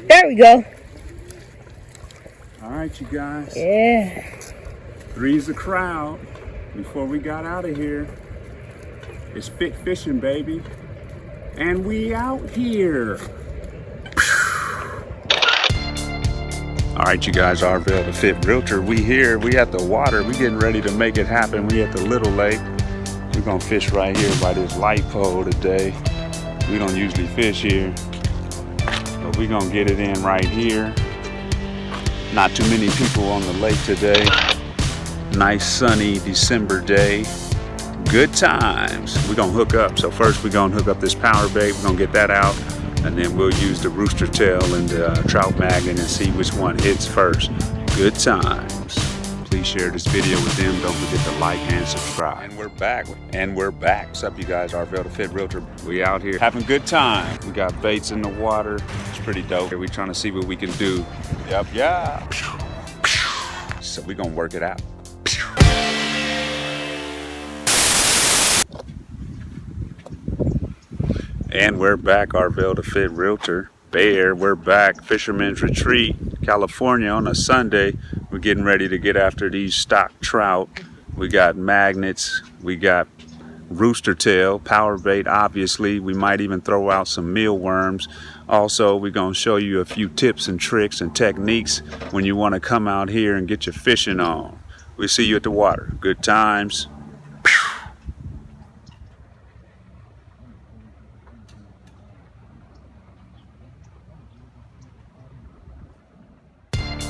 There we go. All right, you guys. Yeah. Three's the crowd. Before we got out of here, it's Fit Fishing, baby. And we out here. All right, you guys, Arvel, the Fit Realtor. We here, we at the water. We getting ready to make it happen. We at the little lake. We're gonna fish right here by this light pole today. We don't usually fish here, but we gonna get it in right here. Not too many people on the lake today. Nice sunny December day. Good times. We're gonna hook up. So first we're gonna hook up this PowerBait. We're gonna get that out, and then we'll use the rooster tail and the trout magnet and see which one hits first. Good times. Please share this video with them. Don't forget to like and subscribe. And we're back. What's up, you guys? Arvel, the Fit Realtor. We out here having a good time. We got baits in the water. It's pretty dope. We're trying to see what we can do. Yep, yeah. So we're gonna work it out. And we're back, Arvel, the Fit Realtor. Bear, we're back. Fisherman's Retreat, California on a Sunday. We're getting ready to get after these stock trout. We got magnets, we got rooster tail, PowerBait, obviously. We might even throw out some mealworms. Also, we're gonna show you a few tips and tricks and techniques when you wanna come out here and get your fishing on. We'll see you at the water. Good times.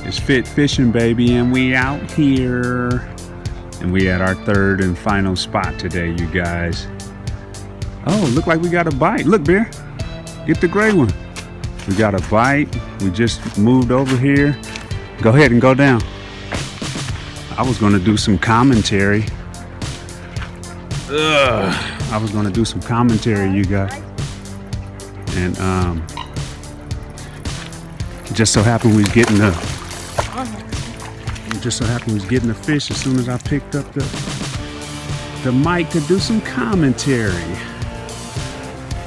It's Fit Fishing, baby, and we out here. And we at our third and final spot today, you guys. Oh, look like we got a bite. Look, Bear, get the gray one. We got a bite. We just moved over here. Go ahead and go down. I was gonna do some commentary. I was gonna do some commentary, you guys. And just so happened we was getting the fish as soon as I picked up the mic to do some commentary.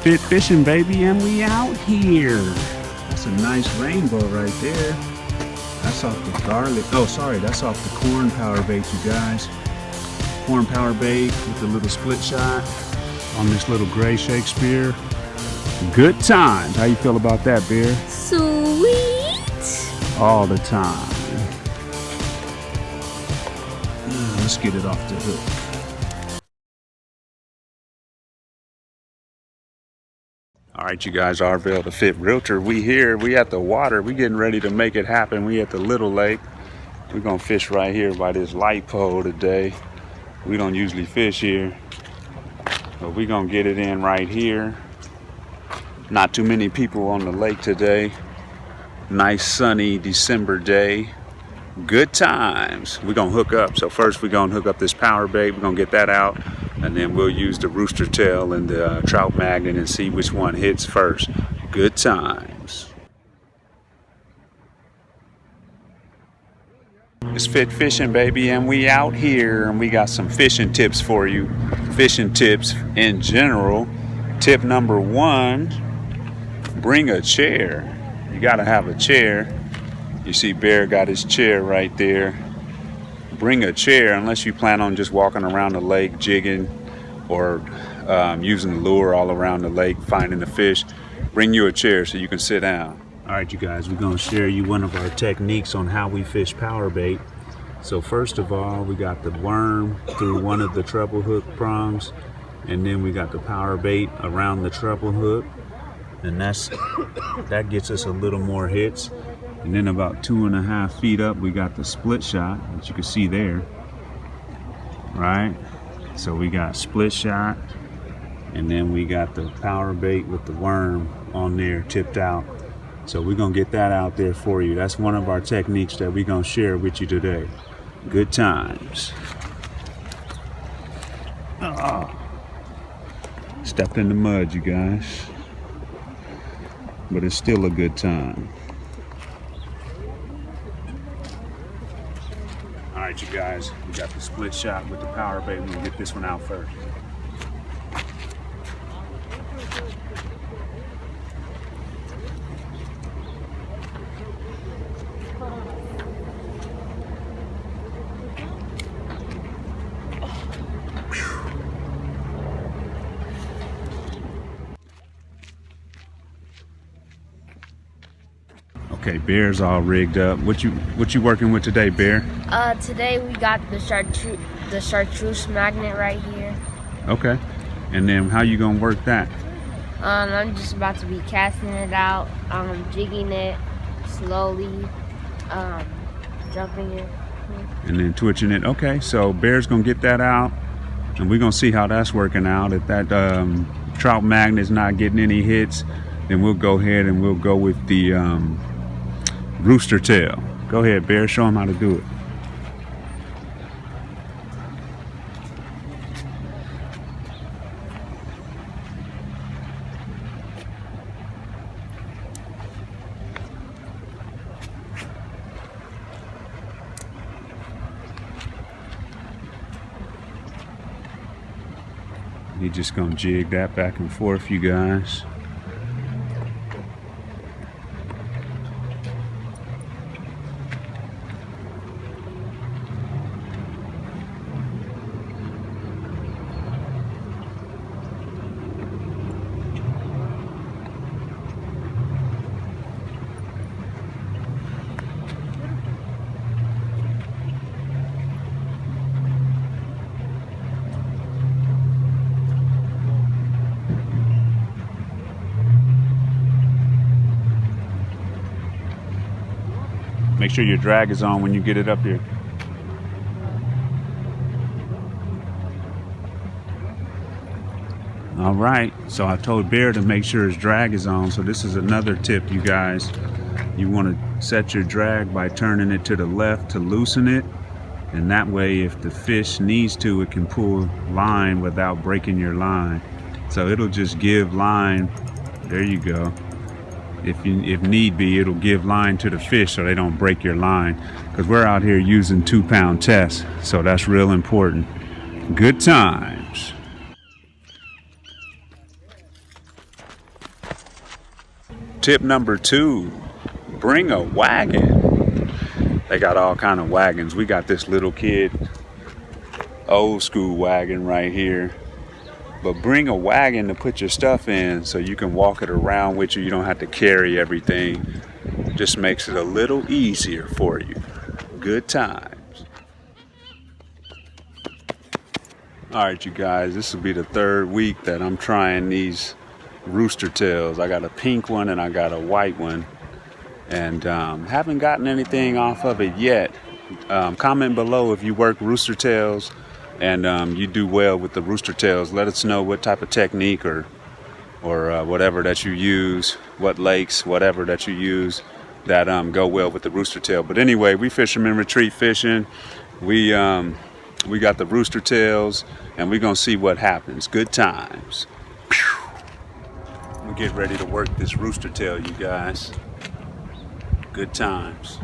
Fit Fishing, baby, and we out here. That's a nice rainbow right there. That's off the garlic. Oh, sorry, that's off the corn PowerBait, you guys. Corn PowerBait with a little split shot on this little gray Shakespeare. Good times. How you feel about that, Bear? Sweet. All the time. Let's get it off the hook. All right, you guys, Arvel, the Fit Realtor. We here, we at the water. We getting ready to make it happen. We at the little lake. We're gonna fish right here by this light pole today. We don't usually fish here, but we gonna get it in right here. Not too many people on the lake today. Nice sunny December day. Good times. We're gonna hook up. So first we're gonna hook up this PowerBait. We're gonna get that out, and then we'll use the rooster tail and the trout magnet and see which one hits first. Good times. It's Fit Fishing, baby, and we out here, and we got some fishing tips for you. Fishing tips in general. Tip number one, bring a chair. You gotta have a chair. You see Bear got his chair right there. Bring a chair unless you plan on just walking around the lake jigging or using the lure all around the lake finding the fish. Bring you a chair so you can sit down. All right, you guys, we're gonna share you one of our techniques on how we fish PowerBait. So first of all, we got the worm through one of the treble hook prongs, and then we got the PowerBait around the treble hook, and that gets us a little more hits. And then about 2.5 feet up, we got the split shot, which you can see there, right? So we got split shot, and then we got the PowerBait with the worm on there tipped out. So we're gonna get that out there for you. That's one of our techniques that we're gonna share with you today. Good times. Oh. Stepped in the mud, you guys. But it's still a good time. All right, you guys, we got the split shot with the PowerBait. We're gonna get this one out first. Okay, Bear's all rigged up. What you working with today, Bear? Today we got the chartreuse magnet right here. Okay. And then how you gonna work that? I'm just about to be casting it out, jigging it slowly, jumping it. And then twitching it. Okay, so Bear's gonna get that out, and we're gonna see how that's working out. If that trout magnet's not getting any hits, then we'll go ahead and we'll go with the rooster tail. Go ahead, Bear, show them how to do it. You're just gonna jig that back and forth, you guys. Make sure your drag is on when you get it up here. All right, so I told Bear to make sure his drag is on. So this is another tip, you guys. You want to set your drag by turning it to the left to loosen it. And that way, if the fish needs to, it can pull line without breaking your line. So it'll just give line. There you go. If need be, it'll give line to the fish so they don't break your line, because we're out here using 2-pound tests, so that's real important. Good times. Tip number 2, bring a wagon. They got all kind of wagons. We got this little kid old school wagon right here. But bring a wagon to put your stuff in so you can walk it around with you. You don't have to carry everything. Just makes it a little easier for you. Good times. All right, you guys, this will be the 3rd week that I'm trying these rooster tails. I got a pink one and I got a white one. And haven't gotten anything off of it yet. Comment below if you work rooster tails and you do well with the rooster tails. Let us know what type of technique or whatever that you use, what lakes, whatever that you use that go well with the rooster tail. But anyway, we fishermen retreat fishing. We got the rooster tails, and we're gonna see what happens. Good times. We get ready to work this rooster tail, you guys. Good times.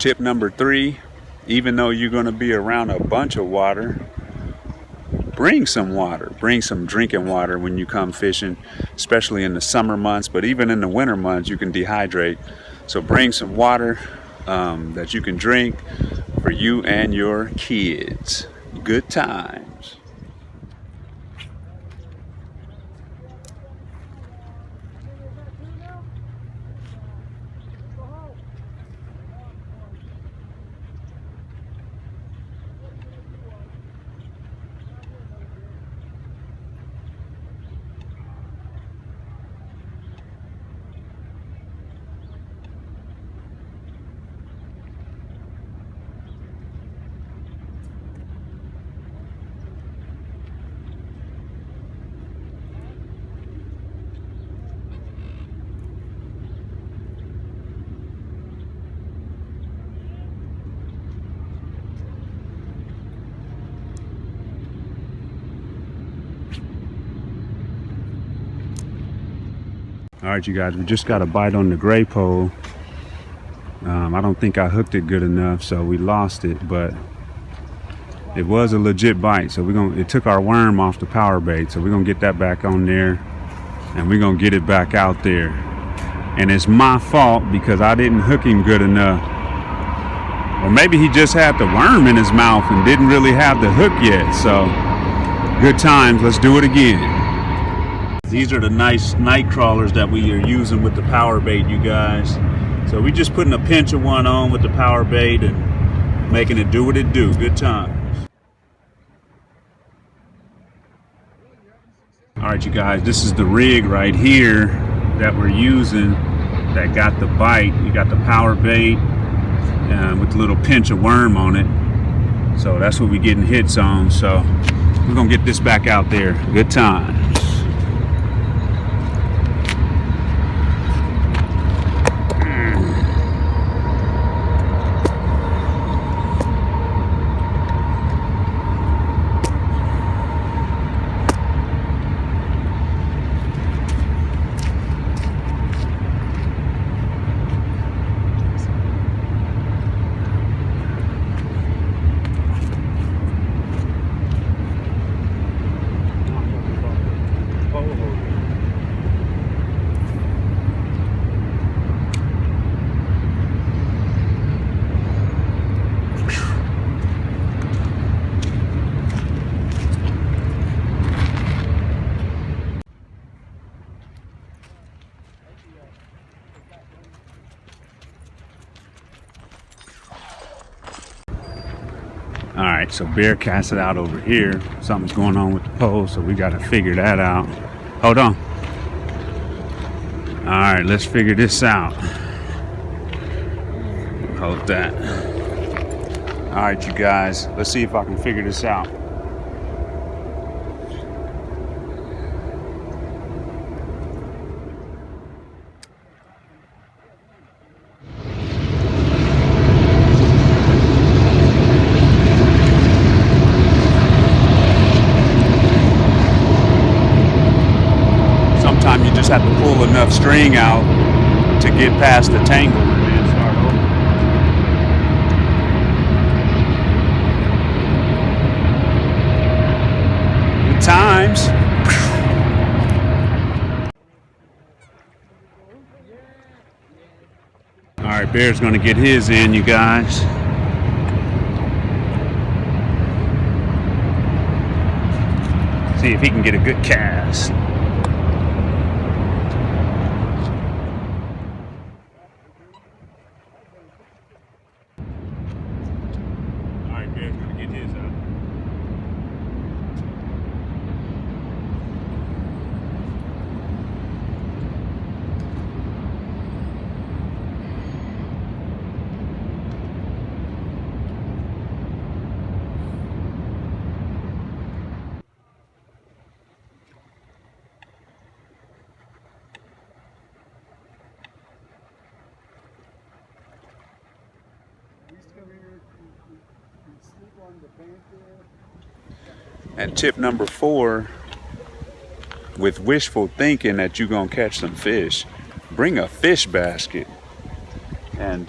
Tip number 3, even though you're going to be around a bunch of water, bring some water. Bring some drinking water when you come fishing, especially in the summer months, but even in the winter months you can dehydrate. So bring some water that you can drink for you and your kids. Good times. All right, you guys, we just got a bite on the gray pole. I don't think I hooked it good enough, so we lost it, but it was a legit bite. So it took our worm off the PowerBait, so we're gonna get that back on there and we're gonna get it back out there. And it's my fault because I didn't hook him good enough. Or maybe he just had the worm in his mouth and didn't really have the hook yet. So good times, let's do it again. These are the nice night crawlers that we are using with the PowerBait, you guys. So we just putting a pinch of one on with the PowerBait and making it do what it do. Good times. All right, you guys, this is the rig right here that we're using that got the bite. You got the PowerBait with a little pinch of worm on it. So that's what we're getting hits on. So we're gonna get this back out there. Good times. All right, so Bear cast it out over here. Something's going on with the pole, so we got to figure that out. Hold on. All right, let's figure this out. Hold that. All right, you guys, let's see if I can figure this out. You just have to pull enough string out to get past the tangle and then start over. Good times. All right, Bear's gonna get his in, you guys. See if he can get a good cast. And tip number 4, with wishful thinking that you're gonna catch some fish, bring a fish basket. And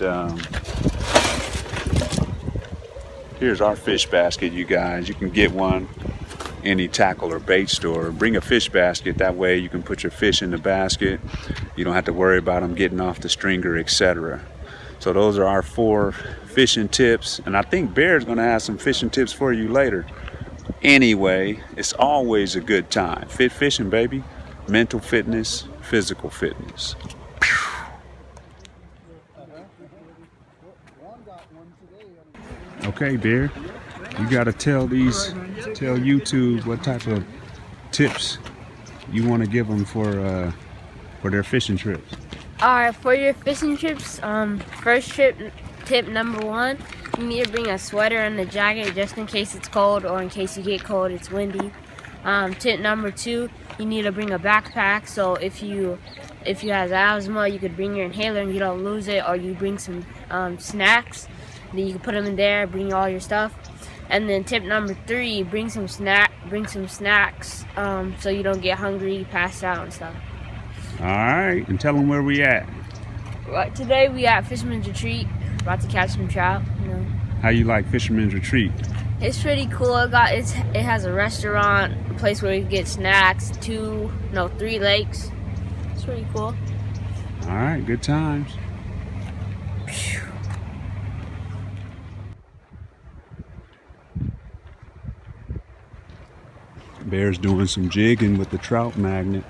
Here's our fish basket, you guys. You can get one any tackle or bait store. Bring a fish basket, that way you can put your fish in the basket. You don't have to worry about them getting off the stringer, etc. So those are our 4 fishing tips, and I think Bear's gonna have some fishing tips for you later. Anyway, it's always a good time. Fit fishing, baby. Mental fitness, physical fitness. Okay, Bear, you gotta tell YouTube what type of tips you want to give them for their fishing trips. Alright, for your fishing trips, first tip number 1, you need to bring a sweater and a jacket just in case it's cold or in case you get cold, it's windy. Tip number 2, you need to bring a backpack, so if you have asthma, you could bring your inhaler and you don't lose it, or you bring some snacks, then you can put them in there, bring all your stuff. And then tip number 3, bring some snacks, so you don't get hungry, pass out and stuff. All right, and tell them where we at. Right, today we at Fisherman's Retreat, about to catch some trout. You know. How you like Fisherman's Retreat? It's pretty cool. It has a restaurant, a place where you can get snacks, 3 lakes. It's pretty cool. All right, good times. Bear's doing some jigging with the trout magnet.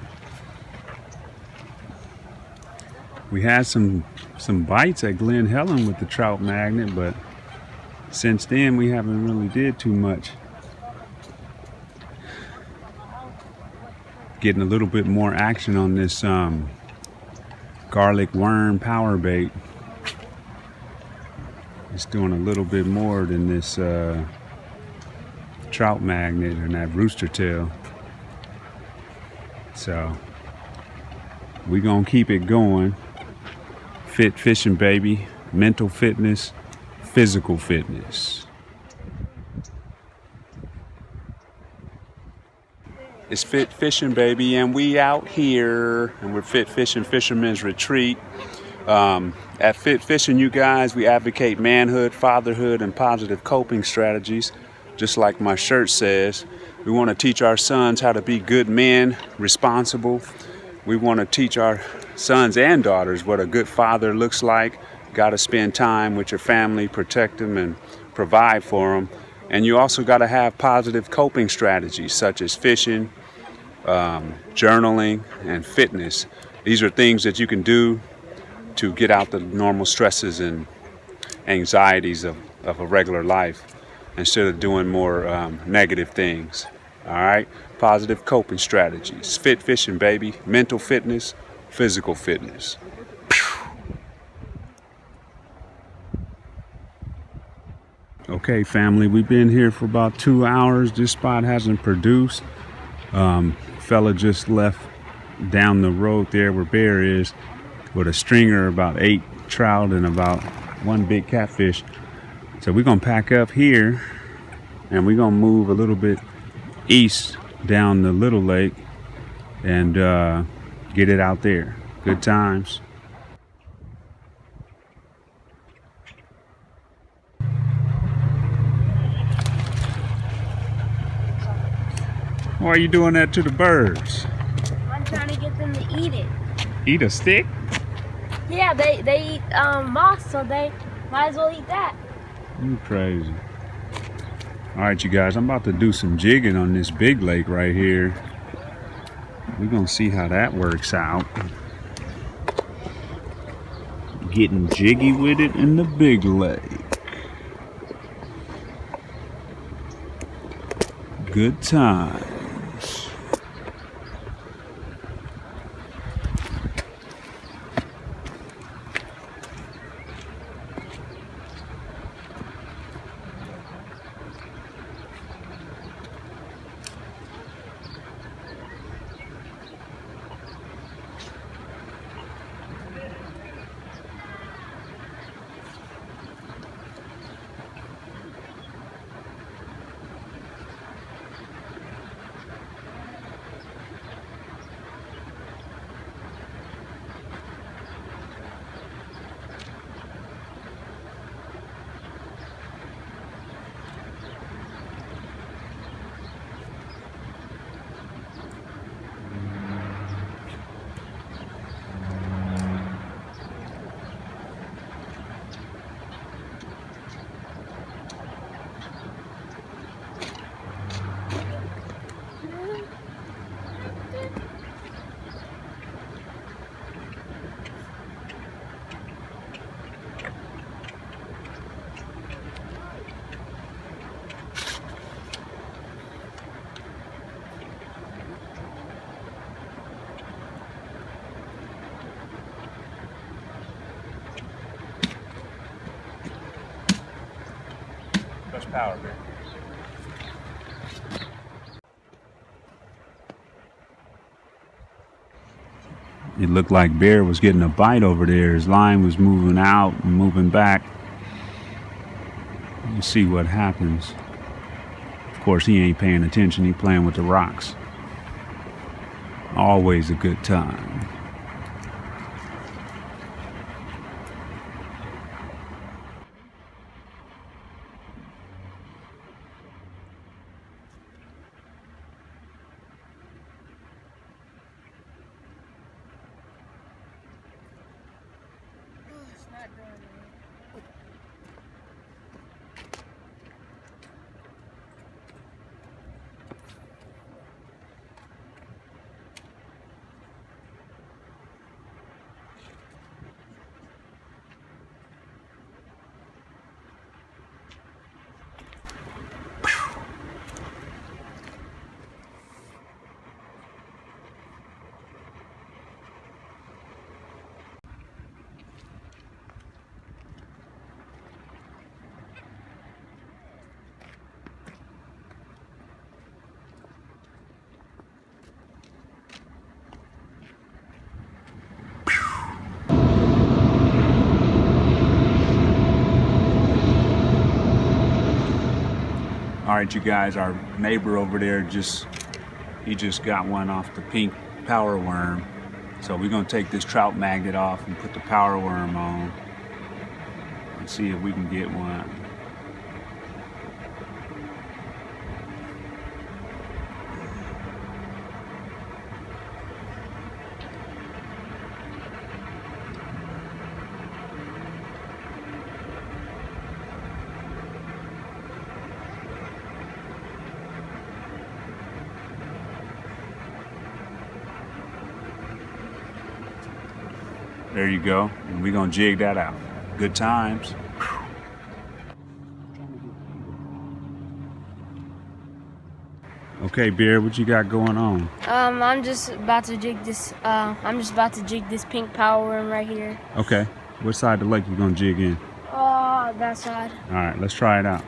We had some bites at Glen Helen with the trout magnet, but since then we haven't really did too much. Getting a little bit more action on this garlic worm PowerBait. It's doing a little bit more than this trout magnet and that rooster tail. So we gonna keep it going. Fit fishing, baby. Mental fitness, physical fitness. It's Fit Fishing, baby, and we out here, and we're Fit Fishing Fisherman's Retreat. At Fit Fishing, you guys, we advocate manhood, fatherhood, and positive coping strategies. Just like my shirt says, we want to teach our sons how to be good men, responsible. We want to teach our sons and daughters what a good father looks like. Got to spend time with your family, protect them, and provide for them. And you also got to have positive coping strategies such as fishing, journaling, and fitness. These are things that you can do to get out the normal stresses and anxieties of a regular life instead of doing more negative things. All right, positive coping strategies. Fit fishing, baby. Mental fitness, physical fitness. Okay, family, we've been here for about 2 hours. This spot hasn't produced. Fella just left down the road there where Bear is with a stringer, about 8 trout and about 1 big catfish. So we're gonna pack up here and we're gonna move a little bit east down the little lake and get it out there. Good times. Why are you doing that to the birds? I'm trying to get them to eat it. Eat a stick? Yeah, they eat moss, so they might as well eat that. You crazy. All right, you guys, I'm about to do some jigging on this big lake right here. We're gonna see how that works out. Getting jiggy with it in the big lake. Good times. PowerBait. It looked like Bear was getting a bite over there. His line was moving out and moving back. You see what happens. Of course, he ain't paying attention. He playing with the rocks. Always a good time. All right, you guys, our neighbor over there he just got one off the pink Powerworm. So we're gonna take this trout magnet off and put the Powerworm on and see if we can get one. There you go. And we're gonna jig that out. Good times. Okay, Bear, what you got going on? I'm just about to jig this. Pink Powerworm right here. Okay. What side of the lake you gonna jig in? That side. All right, let's try it out.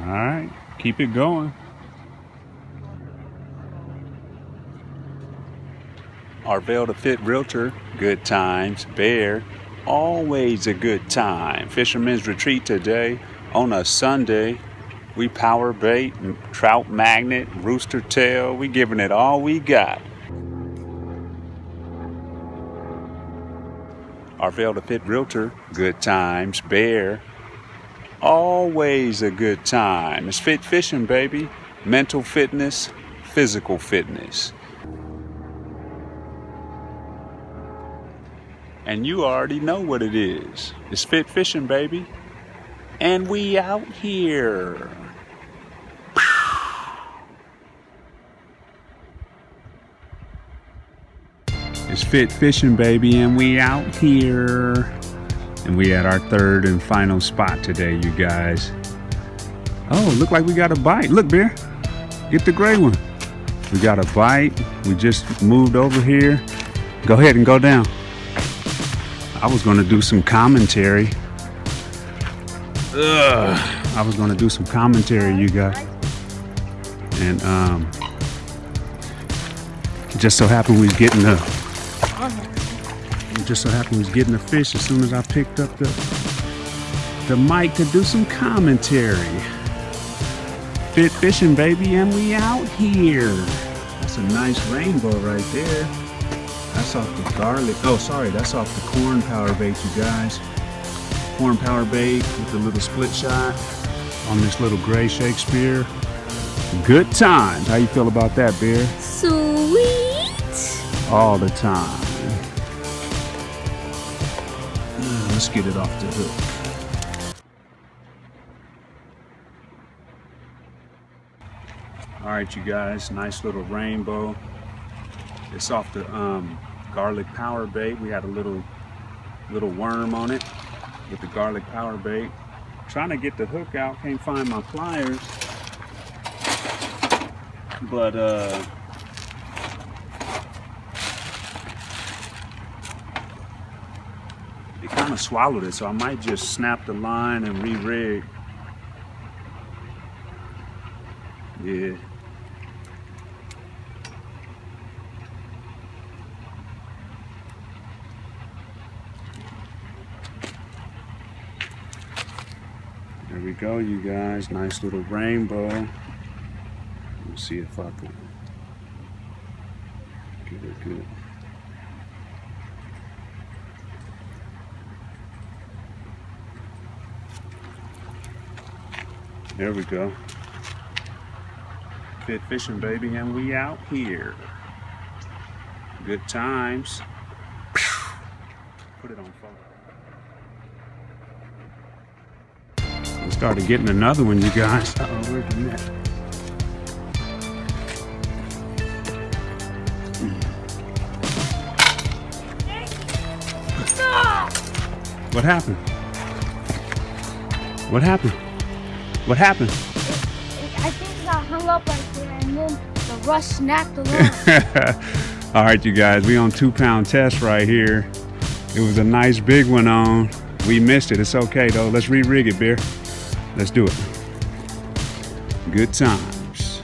All right, keep it going. Arvel the Fit Realtor, good times. Bear, always a good time. Fisherman's Retreat today on a Sunday. We power bait, trout magnet, rooster tail. We giving it all we got. Arvel the Fit Realtor, good times. Bear, always a good time. It's fit fishing, baby. Mental fitness, physical fitness. And you already know what it is. It's fit fishing, baby. And we out here. It's fit fishing, baby, and we out here. And we at our third and final spot today, you guys. Oh, look like we got a bite. Look, Bear, get the gray one. We got a bite. We just moved over here. Go ahead and go down. I was gonna do some commentary. I was gonna do some commentary, you guys. And just so happened we was getting the fish as soon as I picked up the mic to do some commentary. Fit fishing, baby, and we out here. That's a nice rainbow right there. That's That's off the garlic. Oh, sorry, that's off the corn power bait, you guys. Corn power bait with the little split shot on this little gray Shakespeare. Good times. How you feel about that, Bear? Sweet. All the time. Let's get it off the hook. All right, you guys, nice little rainbow. It's off the garlic power bait. We had a little worm on it with the garlic power bait. Trying to get the hook out, can't find my pliers. But it kind of swallowed it, so I might just snap the line and re-rig. Yeah. There we go, you guys. Nice little rainbow. Let's see if I can get it good. There we go. Fit fishing, baby, and we out here. Good times. Put it on photo. I started getting another one, you guys. Uh-oh, where's the net? What happened? What happened? What happened? I think it got hung up right there, and then the rush snapped along. All right, you guys, we on 2-pound test right here. It was a nice big one on. We missed it. It's okay though. Let's re-rig it, Bear. Let's do it. Good times.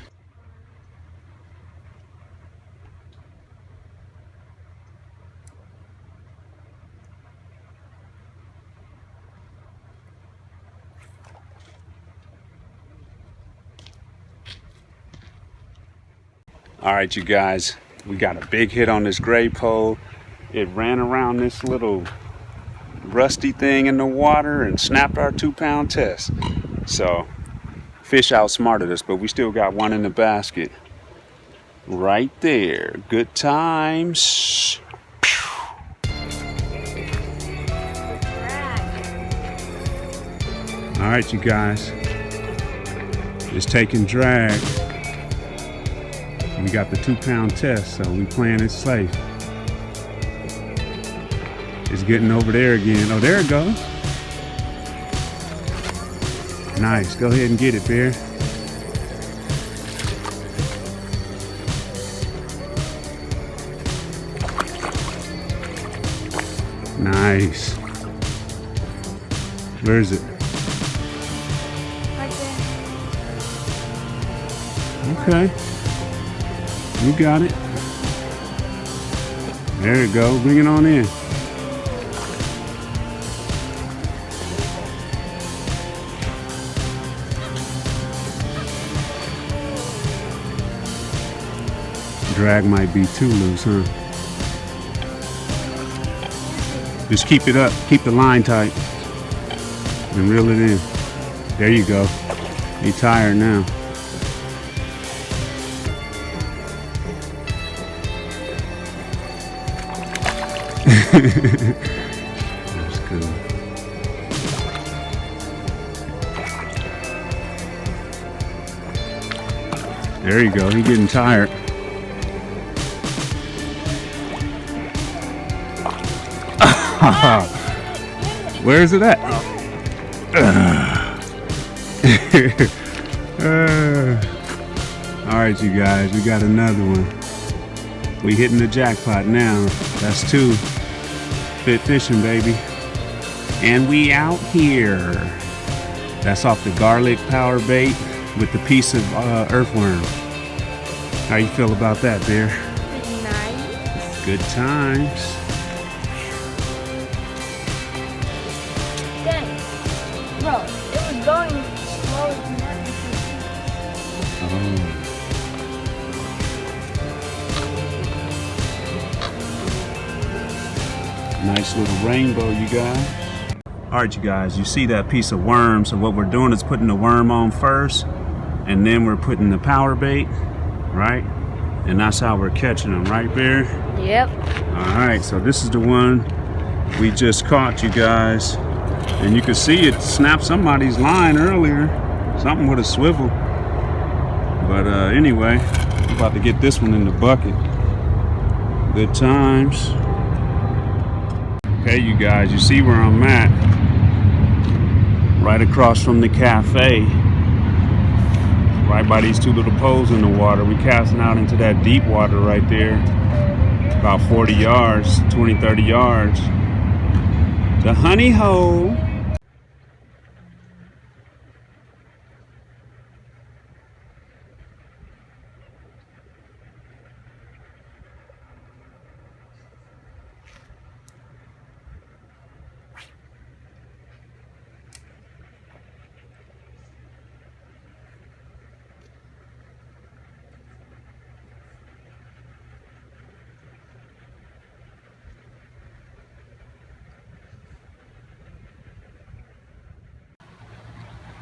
All right, you guys, we got a big hit on this gray pole. It ran around this little rusty thing in the water and snapped our 2-pound test. So fish outsmarted us, but we still got one in the basket right there. Good times. All right, you guys, it's taking drag. We got the 2-pound test, so we playing it safe. It's getting over there again. Oh, there it goes. Nice. Go ahead and get it, Bear. Nice. Where is it? Right there. Okay. You got it. There you go. Bring it on in. Drag might be too loose, huh? Just keep it up. Keep the line tight. And reel it in. There you go. Be tired now. That's good. There you go. He's getting tired. Where is it at? All right, you guys, we got another one. We hitting the jackpot now. That's 2. Fit fishing, baby. And we out here. That's off the garlic power bait with the piece of earthworm. How you feel about that, Bear? Nice. Good times. Dang. Bro, it was going slower than that. Oh. Nice little rainbow, you guys. All right, you guys, you see that piece of worm. So what we're doing is putting the worm on first, and then we're putting the power bait, right? And that's how we're catching them, right, Bear? Yep. All right, so this is the one we just caught, you guys. And you can see it snapped somebody's line earlier. Something with a swivel. But anyway, I'm about to get this one in the bucket. Good times. Okay, you guys, you see where I'm at. Right across from the cafe. Right by these two little poles in the water. We casting out into that deep water right there. About 40 yards, 20, 30 yards. The honey hole.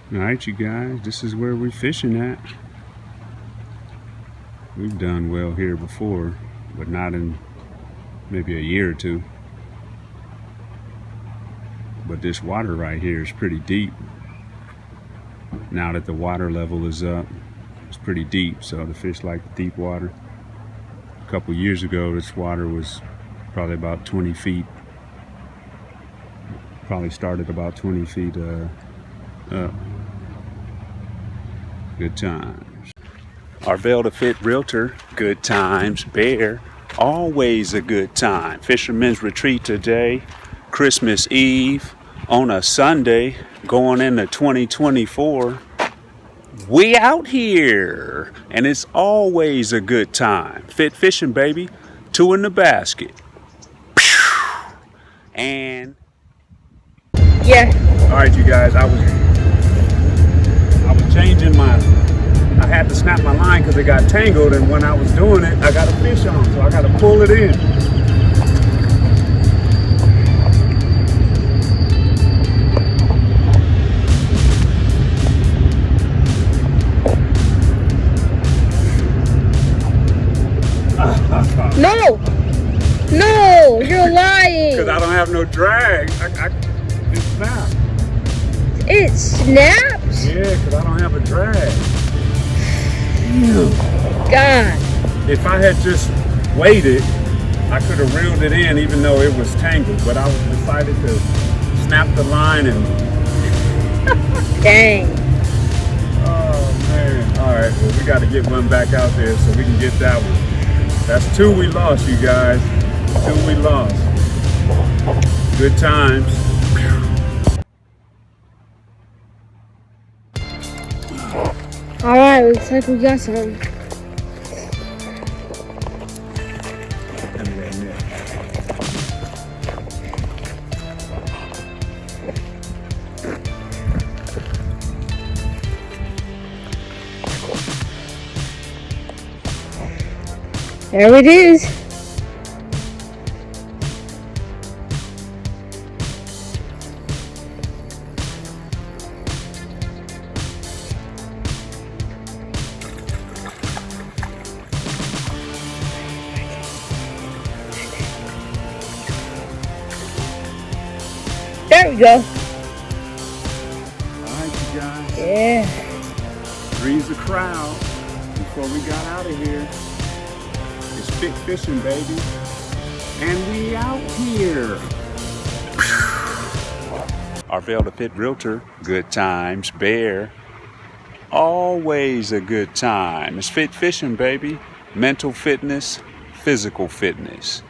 All right, you guys, this is where we're fishing at. We've done well here before, but not in maybe a year or two. But this water right here is pretty deep. Now that the water level is up, it's pretty deep, so the fish like the deep water. A couple years ago, this water was probably about 20 feet. Probably started about 20 feet up. Good times. Arvel the Fit Realtor, good times. Bear, always a good time. Fisherman's retreat today, Christmas Eve on a Sunday, going into 2024. We out here, and it's always a good time. Fit fishing, baby. 2 in the basket. And Yeah. all right, you guys, I was changing I had to snap my line because it got tangled, and when I was doing it, I got a fish on, so I got to pull it in. No! No! You're lying! Because I don't have no drag. It snapped. It snapped? Yeah, because I don't have a drag. God. If I had just waited, I could have reeled it in even though it was tangled. But I was decided to snap the line and... Dang. Oh, man. All right, well, we got to get one back out there so we can get that one. That's 2 we lost, you guys. 2 we lost. Good times. Alright, looks like we got some. There it is. There we go. Alright, you guys. Yeah. Three's the crowd before we got out of here. It's fit fishing, baby. And we out here. Arvel the Fit Realtor, good times. Bear, always a good time. It's fit fishing, baby. Mental fitness, physical fitness.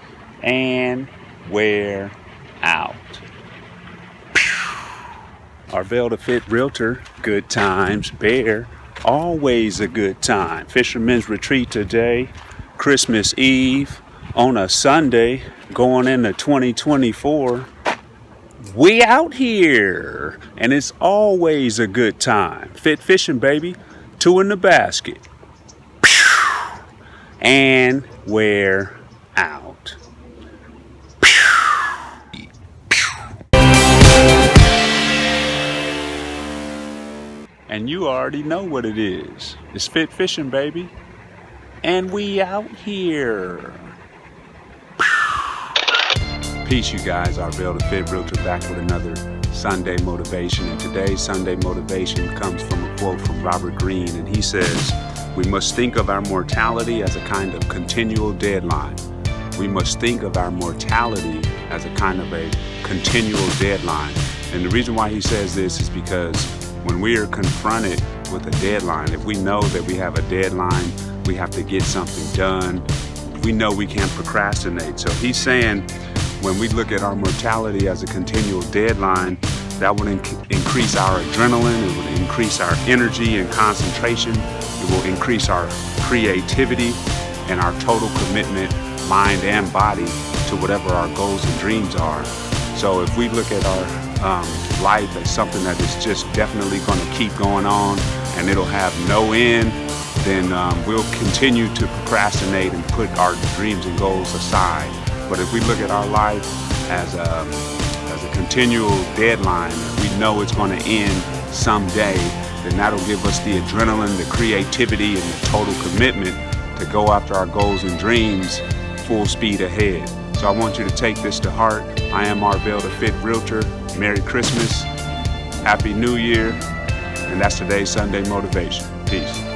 And we're out. Arvel the Fit Realtor, good times. Bear, always a good time. Fisherman's retreat today, Christmas Eve on a Sunday, going into 2024. We out here, and it's always a good time. Fit fishing, baby. 2 in the basket. And we're out. And you already know what it is. It's Fit Fishing, baby. And we out here. Peace, you guys. Arvel, the Fit Realtor, back with another Sunday motivation. And today's Sunday motivation comes from a quote from Robert Greene. And he says, we must think of our mortality as a kind of continual deadline. We must think of our mortality as a kind of a continual deadline. And the reason why he says this is because when we are confronted with a deadline, if we know that we have a deadline, we have to get something done, we know we can't procrastinate. So he's saying when we look at our mortality as a continual deadline, that would increase our adrenaline, it would increase our energy and concentration, it will increase our creativity and our total commitment, mind and body, to whatever our goals and dreams are. So if we look at our life as something that is just definitely going to keep going on and it'll have no end, then we'll continue to procrastinate and put our dreams and goals aside. But if we look at our life as a continual deadline, we know it's going to end someday, then that'll give us the adrenaline, the creativity, and the total commitment to go after our goals and dreams full speed ahead. So I want you to take this to heart. I am Arvel, the Fit Realtor. Merry Christmas, Happy New Year, and that's today's Sunday motivation. Peace.